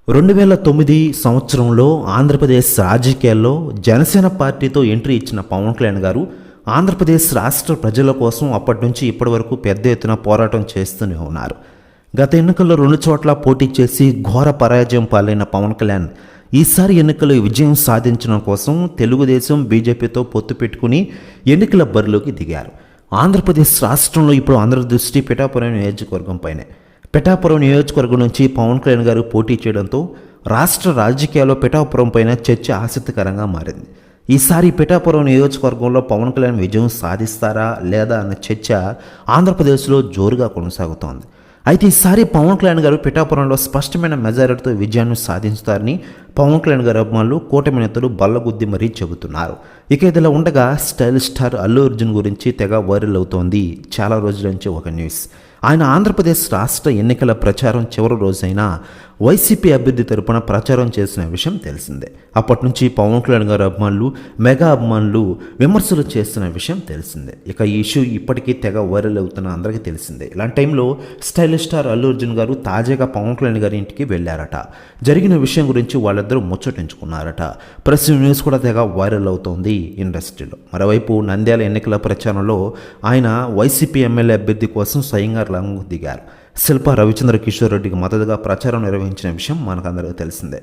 2009 సంవత్సరంలో ఆంధ్రప్రదేశ్ రాజకీయాల్లో జనసేన పార్టీతో ఎంట్రీ ఇచ్చిన పవన్ కళ్యాణ్ గారు ఆంధ్రప్రదేశ్ రాష్ట్ర ప్రజల కోసం అప్పటి నుంచి ఇప్పటి వరకు పెద్ద ఎత్తున పోరాటం చేస్తూనే ఉన్నారు. గత ఎన్నికల్లో 2 చోట్ల పోటీ చేసి ఘోర పరాజయం పాలైన పవన్ కళ్యాణ్ ఈసారి ఎన్నికల్లో విజయం సాధించడం కోసం తెలుగుదేశం బీజేపీతో పొత్తు పెట్టుకుని ఎన్నికల బరిలోకి దిగారు. ఆంధ్రప్రదేశ్ రాష్ట్రంలో ఇప్పుడు అందరి దృష్టి పిఠాపురం నియోజకవర్గం పైనే. పిఠాపురం నియోజకవర్గం నుంచి పవన్ కళ్యాణ్ గారు పోటీ చేయడంతో రాష్ట్ర రాజకీయాల్లో పిఠాపురం పైన చర్చ ఆసక్తికరంగా మారింది. ఈసారి పిఠాపురం నియోజకవర్గంలో పవన్ కళ్యాణ్ విజయం సాధిస్తారా లేదా అన్న చర్చ ఆంధ్రప్రదేశ్లో జోరుగా కొనసాగుతోంది. అయితే ఈసారి పవన్ కళ్యాణ్ గారు పిఠాపురంలో స్పష్టమైన మెజారిటీతో విజయాన్ని సాధించుతారని పవన్ కళ్యాణ్ గారి అభిమానులు కూటమి నేతలు బల్లగుద్ది మరీ చెబుతున్నారు. ఇక ఇదిలా ఉండగా స్టైల్ స్టార్ అల్లు అర్జున్ గురించి తెగ వైరల్ అవుతోంది. చాలా రోజుల నుంచి ఒక న్యూస్. ఆయన ఆంధ్రప్రదేశ్ రాష్ట్ర ఎన్నికల ప్రచారం చివరి రోజైన వైసీపీ అభ్యర్థి తరపున ప్రచారం చేసిన విషయం తెలిసిందే. అప్పటి నుంచి పవన్ కళ్యాణ్ గారి అభిమానులు మెగా అభిమానులు విమర్శలు చేస్తున్న విషయం తెలిసిందే. ఇక ఈ ఇష్యూ ఇప్పటికీ తెగ వైరల్ అవుతున్న అందరికీ తెలిసిందే. ఇలాంటి టైంలో స్టైలిష్ స్టార్ అల్లు అర్జున్ గారు తాజాగా పవన్ కళ్యాణ్ గారి ఇంటికి వెళ్ళారట. జరిగిన విషయం గురించి వాళ్ళిద్దరూ ముచ్చటించుకున్నారట. ప్రెస్ న్యూస్ కూడా తెగ వైరల్ అవుతోంది ఇండస్ట్రీలో. మరోవైపు నంద్యాల ఎన్నికల ప్రచారంలో ఆయన వైసీపీ ఎమ్మెల్యే అభ్యర్థి కోసం స్వయంగా రంగు దిగారు. శిల్పా రవిచంద్ర కిషోర్ రెడ్డికి మద్దతుగా ప్రచారం నిర్వహించిన విషయం మనకందరికీ తెలిసిందే.